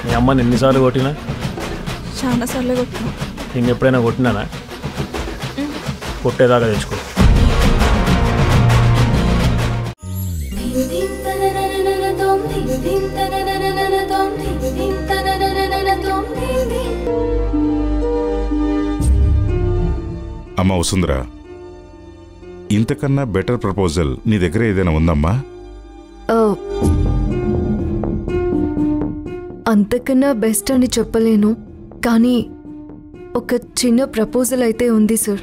మీ అమ్మని ఎన్నిసార్లు కొట్టినా? చాలా సార్లు కొట్టినా. నేను ఎప్పుడైనా కొట్టినానా? కొట్టేదాకా తెచ్చుకో. అమ్మా వసుంధరా, ఇంతకన్నా బెటర్ ప్రపోజల్ నీ దగ్గర ఏదైనా ఉందమ్మా? అంతకన్నా బెస్ట్ అని చెప్పలేను, కానీ ఒక చిన్న ప్రపోజల్ అయితే ఉంది సార్.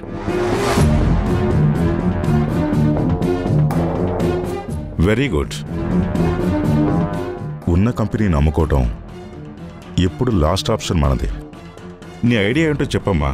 Very good. ఉన్న కంపెనీని అమ్ముకోవటం ఎప్పుడు లాస్ట్ ఆప్షన్ మనది. నీ ఐడియా ఏంటో చెప్పమ్మా.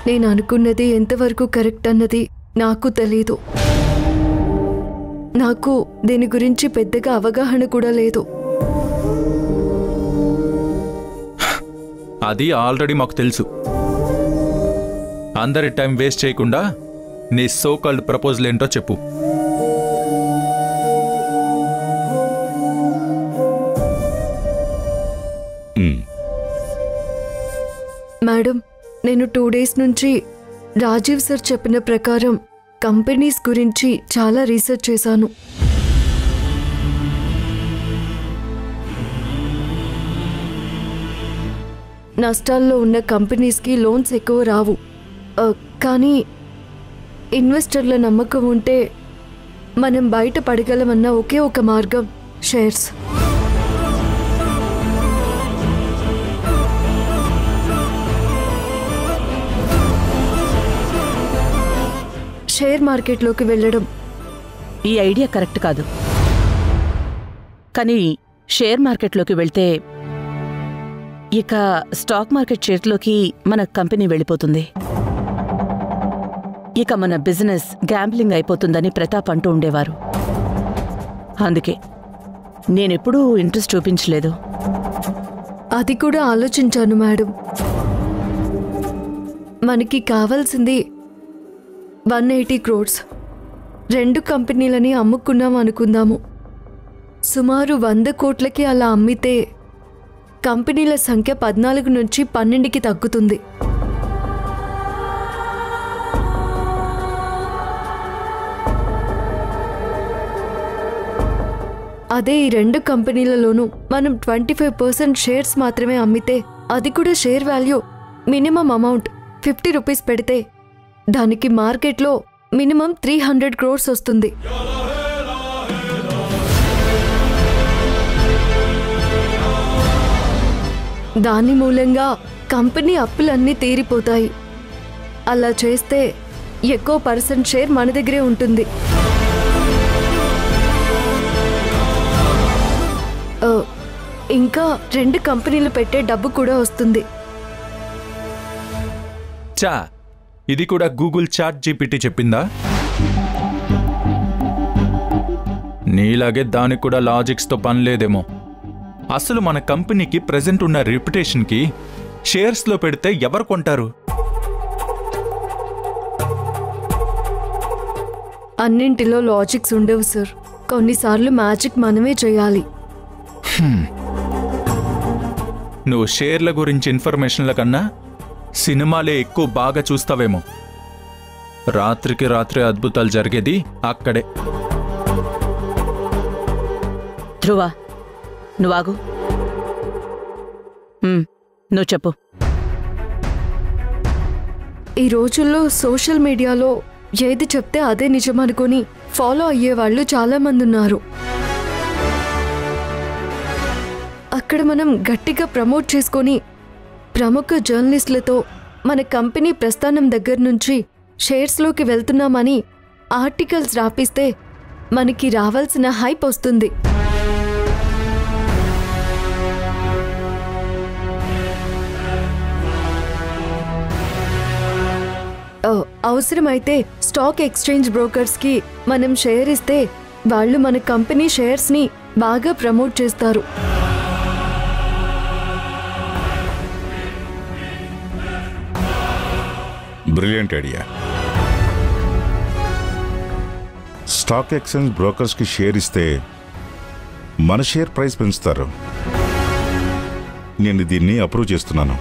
నేను అనుకున్నది ఎంతవరకు కరెక్ట్ అన్నది నాకు తెలీదు. నాకు దీని గురించి పెద్దగా అవగాహన కూడా లేదు. అది ఆల్రెడీ మాకు తెలుసు. అందరి టైం వేస్ట్ చేయకుండా నీ సో కాల్డ్ ప్రపోజల్ ఏంటో చెప్పు. మేడం, నేను 2 days నుంచి రాజీవ్ సార్ చెప్పిన ప్రకారం కంపెనీస్ గురించి చాలా రీసెర్చ్ చేశాను. నష్టాల్లో ఉన్న కంపెనీస్కి లోన్స్ ఎక్కువ రావు, కానీ ఇన్వెస్టర్ల నమ్మకం ఉంటే మనం బయట పడగలమన్న ఒకే ఒక మార్గం షేర్స్. షేర్ మార్కెట్లోకి వెళ్ళడం. ఈ ఐడియా కరెక్ట్ కాదు, కానీ షేర్ మార్కెట్లోకి వెళ్తే ఇక స్టాక్ మార్కెట్ చేతిలోకి మన కంపెనీ వెళ్ళిపోతుంది. ఇక మన బిజినెస్ గ్యాంబ్లింగ్ అయిపోతుందని ప్రతాప్ అంటూ ఉండేవారు. అందుకే నేనెప్పుడూ ఇంట్రెస్ట్ చూపించలేదు. అది కూడా ఆలోచించాను మేడం. మనకి కావాల్సింది 180 crores. 2 కంపెనీలని అమ్ముకున్నాం అనుకుందాము. సుమారు 100 కోట్లకి అలా అమ్మితే కంపెనీల సంఖ్య 14 నుంచి 12కి తగ్గుతుంది. అదే ఈ 2 కంపెనీలలోనూ మనం 25% షేర్స్ మాత్రమే అమ్మితే, అది కూడా share value minimum amount 50 rupees పెడితే దానికి మార్కెట్లో మినిమం 300 crores వస్తుంది. దాని మూలంగా కంపెనీ అప్పులన్నీ తీరిపోతాయి. అలా చేస్తే ఎక్కువ % షేర్ మన దగ్గరే ఉంటుంది. ఇంకా 2 కంపెనీలు పెట్టే డబ్బు కూడా వస్తుంది. ఇది కూడా గూగుల్ చాట్ జీపీటీ చెప్పిందా? నీలాగే దానికి కూడా లాజిక్స్తో పని లేదేమో. అసలు మన కంపెనీకి ప్రెజెంట్ ఉన్న రెప్యుటేషన్కి షేర్స్లో పెడితే ఎవరు కొంటారు? అన్నింటిలో లాజిక్స్ ఉండవు సార్. కొన్నిసార్లు మ్యాజిక్ మనమే చేయాలి. నువ్వు షేర్ల గురించి ఇన్ఫర్మేషన్ల కన్నా సినిమాలే ఎక్కువ బాగా చూస్తావేమో. రాత్రికి రాత్రి అద్భుతాలు జరిగేది అక్కడే. ధ్రువ, నువ్వాగు. నువ్వు చెప్పు. ఈ రోజుల్లో సోషల్ మీడియాలో ఏది చెప్తే అదే నిజమనుకొని ఫాలో అయ్యేవాళ్ళు చాలామంది ఉన్నారు. అక్కడ మనం గట్టిగా ప్రమోట్ చేసుకొని ప్రముఖ జర్నలిస్టులతో మన కంపెనీ ప్రస్థానం దగ్గర నుంచి షేర్స్లోకి వెళ్తున్నామని ఆర్టికల్స్ రాపిస్తే మనకి రావాల్సిన హైప్ వస్తుంది. అవసరమైతే స్టాక్ ఎక్స్చేంజ్ బ్రోకర్స్కి మనం షేర్ ఇస్తే వాళ్ళు మన కంపెనీ షేర్స్ని బాగా ప్రమోట్ చేస్తారు. Brilliant idea. స్టాక్ ఎక్స్చేంజ్ బ్రోకర్స్కి షేర్ ఇస్తే మన షేర్ ప్రైస్ పెంచుతారు. నేను దీన్ని అప్రూవ్ చేస్తున్నాను.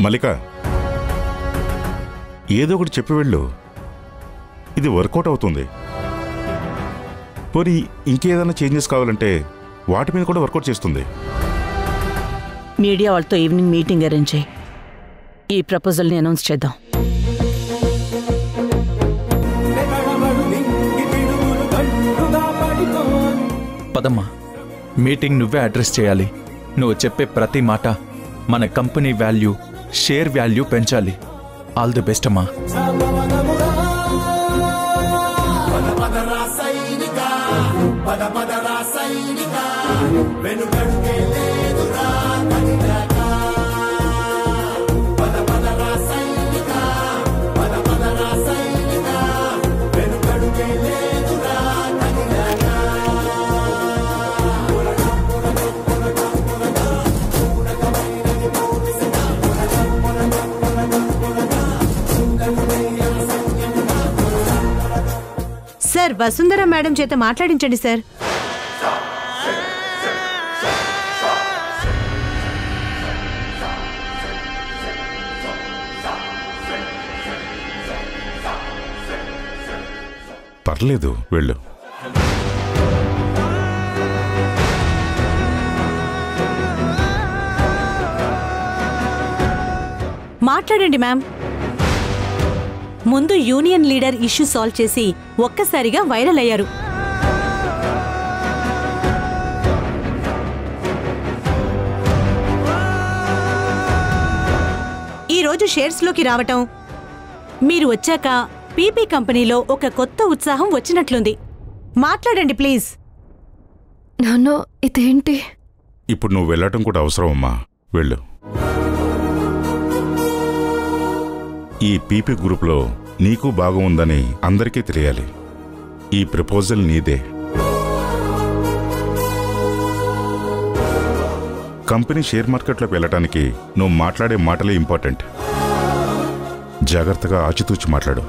మల్లిక, ఏదో ఒకటి చెప్పి వెళ్ళు. ఇది వర్కౌట్ అవుతుంది. పోనీ ఇంకేదైనా చేంజెస్ కావాలంటే వాటి మీద కూడా వర్కౌట్ చేస్తుంది. మీడియా వాళ్ళతో ఈవినింగ్ మీటింగ్ అరేంజ్ చేయి. ఈ ప్రపోజల్ని అనౌన్స్ చేద్దాం. పదమ్మా, మీటింగ్ నువ్వే అడ్రస్ చేయాలి. నువ్వు చెప్పే ప్రతి మాట మన కంపెనీ వాల్యూ, షేర్ వాల్యూ పెంచాలి. ఆల్ ది బెస్ట్ అమ్మా. సార్, వసుంధర మేడం చేత మాట్లాడించండి సార్. పర్లేదు, వెళ్ళు. మాట్లాడండి మ్యామ్. ముందు యూనియన్ లీడర్ ఇష్యూ సాల్వ్ చేసి ఒక్కసారిగా వైరల్ అయ్యారు. ఈరోజు షేర్స్లోకి రావటం, మీరు వచ్చాక పీపీ కంపెనీలో ఒక కొత్త ఉత్సాహం వచ్చినట్లుంది. మాట్లాడండి ప్లీజ్. నాన్న, ఇదేంటి? ఇప్పుడు నువ్వు వెళ్ళటం కూడా అవసరం అమ్మా. వెళ్ళు. ఈ పీపీ గ్రూప్లో నీకు భాగం ఉందని అందరికీ తెలియాలి. ఈ ప్రపోజల్ నీదే. కంపెనీ షేర్ మార్కెట్లోకి వెళ్ళటానికి నువ్వు మాట్లాడే మాటలే ఇంపార్టెంట్. జాగ్రత్తగా ఆచితూచి మాట్లాడు.